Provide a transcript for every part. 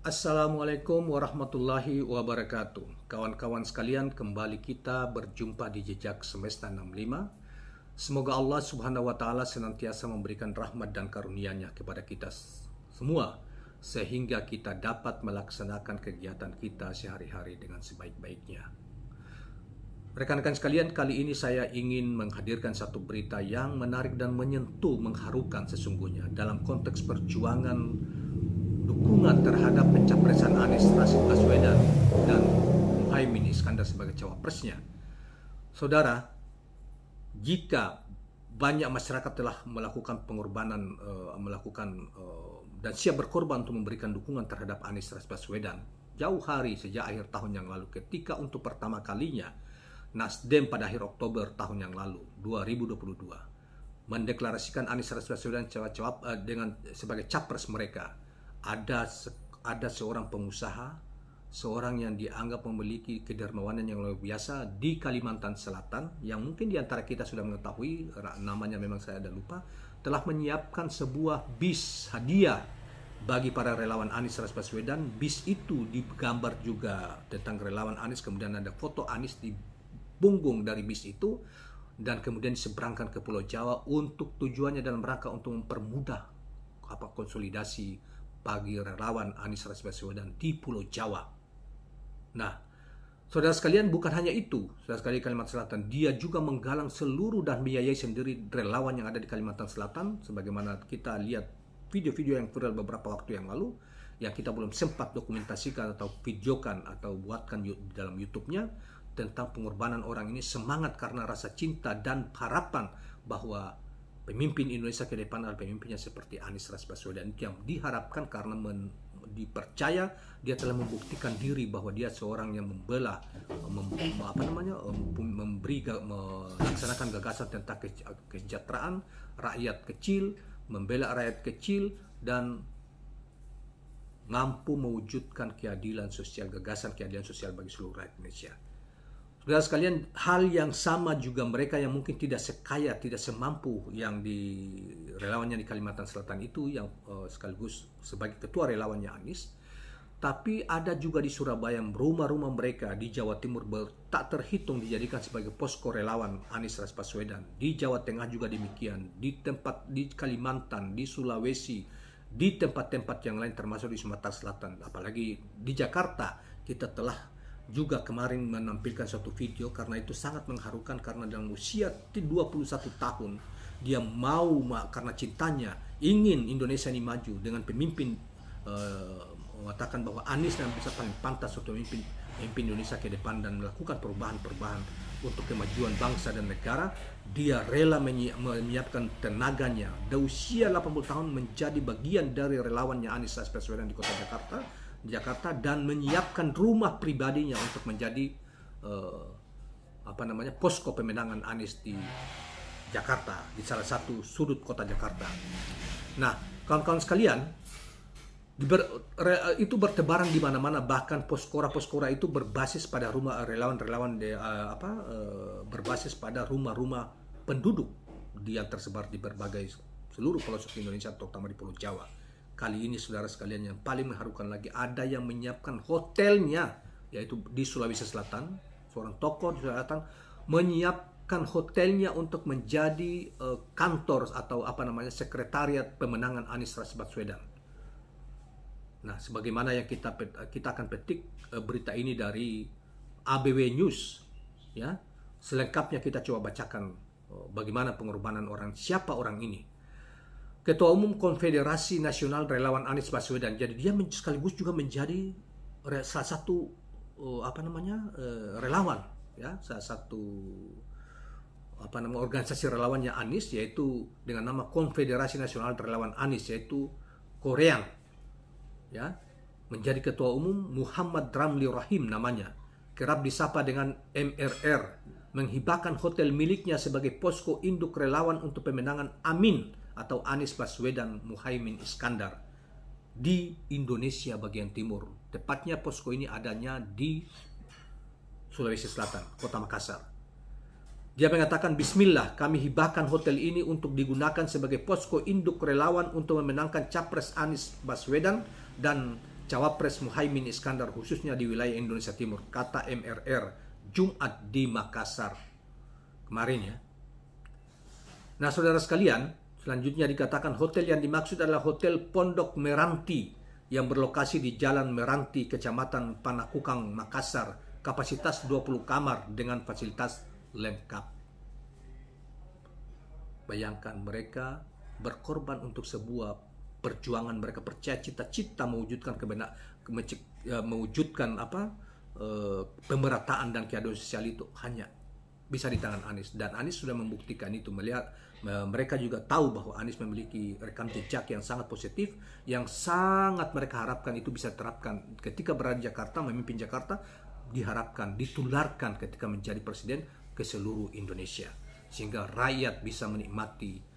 Assalamualaikum warahmatullahi wabarakatuh. Kawan-kawan sekalian, kembali kita berjumpa di Jejak Semesta 65. Semoga Allah Subhanahu wa taala senantiasa memberikan rahmat dan karunia-Nya kepada kita semua sehingga kita dapat melaksanakan kegiatan kita sehari-hari dengan sebaik-baiknya. Rekan-rekan sekalian, kali ini saya ingin menghadirkan satu berita yang menarik dan menyentuh, mengharukan sesungguhnya dalam konteks perjuangan dukungan terhadap pencapresan Anies Rashid Baswedan dan Muhaimin Iskandar sebagai cawapresnya. Saudara, jika banyak masyarakat telah melakukan pengorbanan, dan siap berkorban untuk memberikan dukungan terhadap Anies Rashid Baswedan jauh hari sejak akhir tahun yang lalu, ketika untuk pertama kalinya Nasdem pada akhir Oktober tahun yang lalu 2022 mendeklarasikan Anies Rashid Baswedan sebagai capres mereka. Ada seorang pengusaha, seorang yang dianggap memiliki kedermawanan yang luar biasa di Kalimantan Selatan, yang mungkin di antara kita sudah mengetahui, namanya memang saya ada lupa, telah menyiapkan sebuah bis hadiah bagi para relawan Anies Rashid Baswedan. Bis itu digambar juga tentang relawan Anies, kemudian ada foto Anies di punggung dari bis itu, dan kemudian diseberangkan ke Pulau Jawa untuk tujuannya dalam rangka untuk mempermudah konsolidasi bagi relawan Anies Rashid Baswedan di Pulau Jawa. Nah, saudara sekalian, bukan hanya itu, saudara sekalian, Kalimantan Selatan, dia juga menggalang seluruh dan biayai sendiri relawan yang ada di Kalimantan Selatan, sebagaimana kita lihat video-video yang viral beberapa waktu yang lalu, yang kita belum sempat dokumentasikan atau videokan atau buatkan di dalam YouTube-nya, tentang pengorbanan orang ini, semangat karena rasa cinta dan harapan bahwa pemimpin Indonesia ke depan adalah pemimpinnya seperti Anies Rashid Baswedan, yang diharapkan karena dipercaya dia telah membuktikan diri bahwa dia seorang yang melaksanakan gagasan tentang kesejahteraan rakyat kecil, membela rakyat kecil, dan mampu mewujudkan keadilan sosial, gagasan keadilan sosial bagi seluruh rakyat Indonesia. Saudara sekalian, hal yang sama juga mereka yang mungkin tidak sekaya, tidak semampu yang di relawannya di Kalimantan Selatan itu, yang sekaligus sebagai ketua relawannya Anies. Tapi ada juga di Surabaya rumah-rumah mereka di Jawa Timur tak terhitung dijadikan sebagai posko relawan Anies Rashid Baswedan. Di Jawa Tengah juga demikian, di Kalimantan, di Sulawesi, di tempat-tempat yang lain termasuk di Sumatera Selatan. Apalagi di Jakarta kita telah juga kemarin menampilkan suatu video, karena itu sangat mengharukan, karena dalam usia 21 tahun dia mau, karena cintanya ingin Indonesia ini maju dengan pemimpin, mengatakan bahwa Anies yang bisa paling pantas untuk memimpin Indonesia ke depan dan melakukan perubahan-perubahan untuk kemajuan bangsa dan negara. Dia rela menyiapkan tenaganya di usia 80 tahun menjadi bagian dari relawannya Anies Rashid Baswedan di kota Jakarta, dan menyiapkan rumah pribadinya untuk menjadi posko pemenangan Anies di Jakarta, di salah satu sudut kota Jakarta. Nah, kawan-kawan sekalian, itu bertebaran di mana-mana, bahkan poskora itu berbasis pada rumah relawan-relawan berbasis pada rumah-rumah penduduk yang tersebar di berbagai seluruh pelosok Indonesia, terutama di Pulau Jawa. Kali ini, saudara sekalian, yang paling mengharukan lagi, ada yang menyiapkan hotelnya, yaitu di Sulawesi Selatan. Seorang tokoh di Sulawesi Selatan menyiapkan hotelnya untuk menjadi kantor atau sekretariat pemenangan Anies Rashid Baswedan. Nah, sebagaimana yang kita akan petik berita ini dari ABW News, ya. Selengkapnya kita coba bacakan bagaimana pengorbanan siapa orang ini. Ketua Umum Konfederasi Nasional Relawan Anies Baswedan. Jadi dia sekaligus juga menjadi salah satu relawan, ya, salah satu organisasi relawannya Anies, yaitu dengan nama Konfederasi Nasional Relawan Anies, yaitu Korean, ya. Menjadi ketua umum Muhammad Ramli Rahim namanya, kerap disapa dengan MRR, menghibahkan hotel miliknya sebagai posko induk relawan untuk pemenangan Amin atau Anies Baswedan Muhaimin Iskandar di Indonesia bagian timur. Tepatnya posko ini adanya di Sulawesi Selatan, Kota Makassar. Dia mengatakan, "Bismillah, kami hibahkan hotel ini untuk digunakan sebagai posko induk relawan untuk memenangkan Capres Anies Baswedan dan Cawapres Muhaimin Iskandar khususnya di wilayah Indonesia Timur, kata MRR Jumat di Makassar kemarin ya. Nah, saudara sekalian, selanjutnya dikatakan hotel yang dimaksud adalah Hotel Pondok Meranti yang berlokasi di Jalan Meranti, Kecamatan Panakukang, Makassar, kapasitas 20 kamar dengan fasilitas lengkap. Bayangkan mereka berkorban untuk sebuah perjuangan, mereka percaya cita-cita mewujudkan pemerataan dan keadilan sosial itu hanya bisa di tangan Anies, dan Anies sudah membuktikan itu. Melihat mereka juga tahu bahwa Anies memiliki rekam jejak yang sangat positif, yang sangat mereka harapkan itu bisa terapkan ketika berada di Jakarta, memimpin Jakarta, diharapkan ditularkan ketika menjadi presiden ke seluruh Indonesia, sehingga rakyat bisa menikmati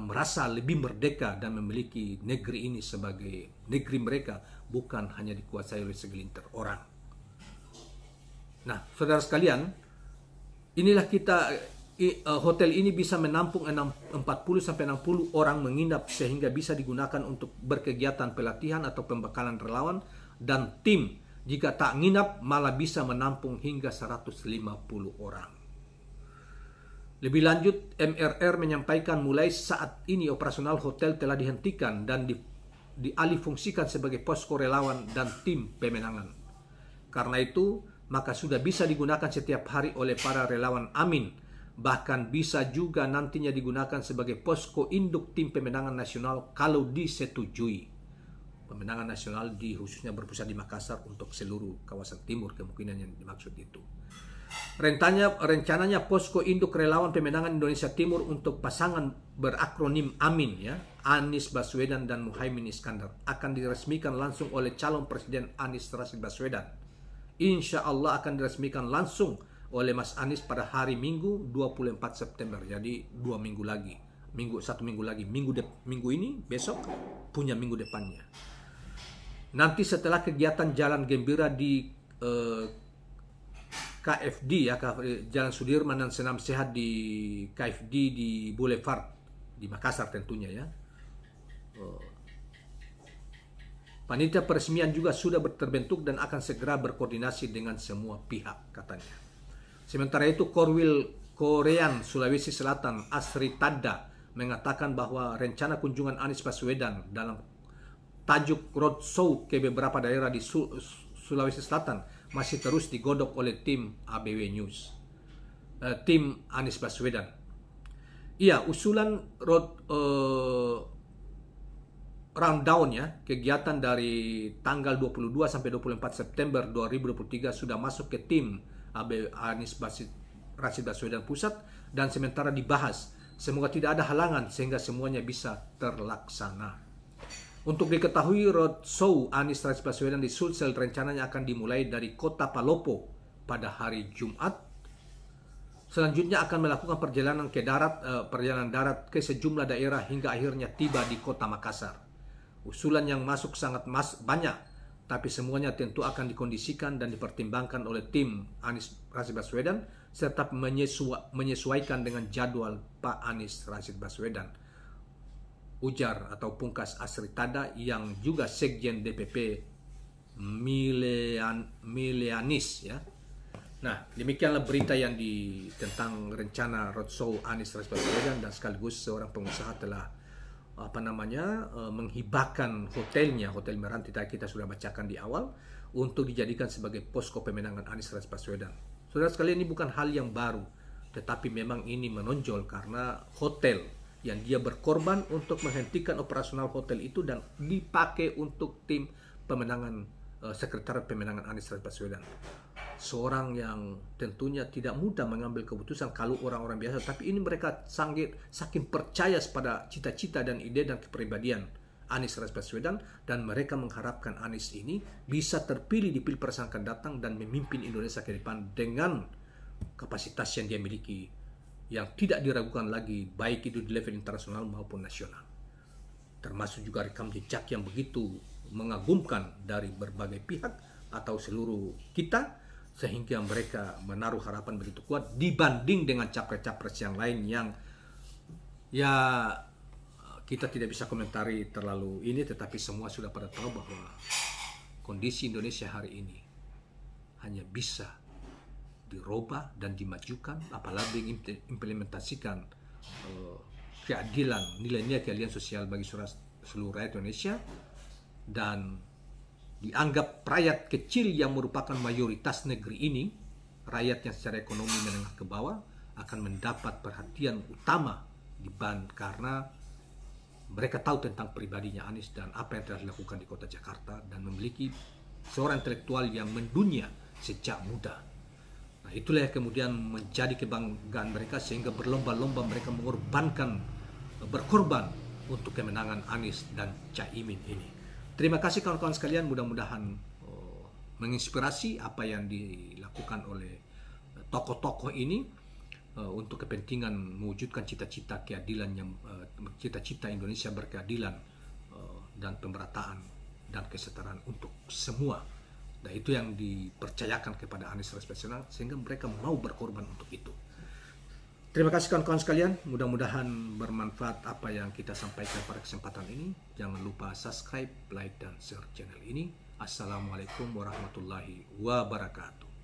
merasa lebih merdeka dan memiliki negeri ini sebagai negeri mereka, bukan hanya dikuasai oleh segelintir orang. Nah, saudara sekalian, inilah hotel ini bisa menampung 40-60 orang menginap, sehingga bisa digunakan untuk berkegiatan pelatihan atau pembekalan relawan dan tim. Jika tak nginap, malah bisa menampung hingga 150 orang. Lebih lanjut, MRR menyampaikan mulai saat ini operasional hotel telah dihentikan dan dialihfungsikan sebagai posko relawan dan tim pemenangan. Karena itu, maka sudah bisa digunakan setiap hari oleh para relawan Amin. Bahkan bisa juga nantinya digunakan sebagai posko induk tim pemenangan nasional kalau disetujui. Pemenangan nasional khususnya berpusat di Makassar untuk seluruh kawasan timur, kemungkinan yang dimaksud itu. Rencananya posko induk relawan pemenangan Indonesia Timur untuk pasangan berakronim Amin ya, Anies Baswedan dan Muhaimin Iskandar, akan diresmikan langsung oleh calon presiden Anies Rashid Baswedan. Insya Allah akan diresmikan langsung oleh Mas Anies pada hari Minggu 24 September. Jadi 2 minggu lagi. Satu minggu lagi. Minggu ini, besok punya minggu depannya. Nanti setelah kegiatan Jalan Gembira di KFD ya, Jalan Sudirman dan Senam Sehat di KFD di Boulevard di Makassar tentunya ya. Panitia peresmian juga sudah terbentuk dan akan segera berkoordinasi dengan semua pihak, katanya. Sementara itu, Korwil Korean Sulawesi Selatan Asri Tada mengatakan bahwa rencana kunjungan Anies Baswedan dalam tajuk roadshow ke beberapa daerah di Sulawesi Selatan masih terus digodok oleh tim ABW News, tim Anies Baswedan. Iya, usulan rundown ya, kegiatan dari tanggal 22 sampai 24 September 2023 sudah masuk ke tim Anies Rashid Baswedan Pusat dan sementara dibahas. Semoga tidak ada halangan sehingga semuanya bisa terlaksana. Untuk diketahui, roadshow Anies Rashid Baswedan di Sulsel rencananya akan dimulai dari kota Palopo pada hari Jumat. Selanjutnya akan melakukan perjalanan darat ke sejumlah daerah hingga akhirnya tiba di kota Makassar. Usulan yang masuk sangat banyak, tapi semuanya tentu akan dikondisikan dan dipertimbangkan oleh tim Anies Rashid Baswedan serta menyesuaikan dengan jadwal Pak Anies Rashid Baswedan, ujar atau pungkas Asri Tada yang juga Sekjen DPP Mileanis ya. Nah, demikianlah berita yang tentang rencana roadshow Anies Rashid Baswedan, dan sekaligus seorang pengusaha telah menghibahkan hotelnya, Hotel Meranti kita sudah bacakan di awal, untuk dijadikan sebagai posko pemenangan Anies Rashid Baswedan. Saudara sekalian, ini bukan hal yang baru, tetapi memang ini menonjol karena hotel yang dia berkorban untuk menghentikan operasional hotel itu dan dipakai untuk tim pemenangan, sekretariat pemenangan Anies Rashid Baswedan. Seorang yang tentunya tidak mudah mengambil keputusan kalau orang-orang biasa, tapi ini mereka saking percaya pada cita-cita dan ide dan kepribadian Anies Rashid Baswedan, dan mereka mengharapkan Anies ini bisa terpilih di Pilpres yang akan datang dan memimpin Indonesia ke depan dengan kapasitas yang dia miliki, yang tidak diragukan lagi, baik itu di level internasional maupun nasional. Termasuk juga rekam jejak yang begitu mengagumkan dari berbagai pihak atau seluruh kita, sehingga mereka menaruh harapan begitu kuat dibanding dengan capres-capres yang lain yang ya Kita tidak bisa komentari terlalu ini, tetapi semua sudah pada tahu bahwa kondisi Indonesia hari ini hanya bisa dirubah dan dimajukan apabila implementasikan keadilan, nilai-nilai keadilan sosial bagi seluruh rakyat Indonesia, dan dianggap rakyat kecil yang merupakan mayoritas negeri ini, rakyat yang secara ekonomi menengah ke bawah, akan mendapat perhatian utama karena mereka tahu tentang pribadinya Anies dan apa yang telah dilakukan di kota Jakarta, dan memiliki seorang intelektual yang mendunia sejak muda. Nah, itulah yang kemudian menjadi kebanggaan mereka, sehingga berlomba-lomba mereka berkorban untuk kemenangan Anies dan Caimin ini. Terima kasih kawan-kawan sekalian, mudah-mudahan menginspirasi apa yang dilakukan oleh tokoh-tokoh ini untuk kepentingan mewujudkan cita-cita keadilan cita-cita Indonesia berkeadilan dan pemerataan dan kesetaraan untuk semua. Dan itu yang dipercayakan kepada Anies Baswedan, sehingga mereka mau berkorban untuk itu. Terima kasih kawan-kawan sekalian, mudah-mudahan bermanfaat apa yang kita sampaikan pada kesempatan ini. Jangan lupa subscribe, like, dan share channel ini. Assalamualaikum warahmatullahi wabarakatuh.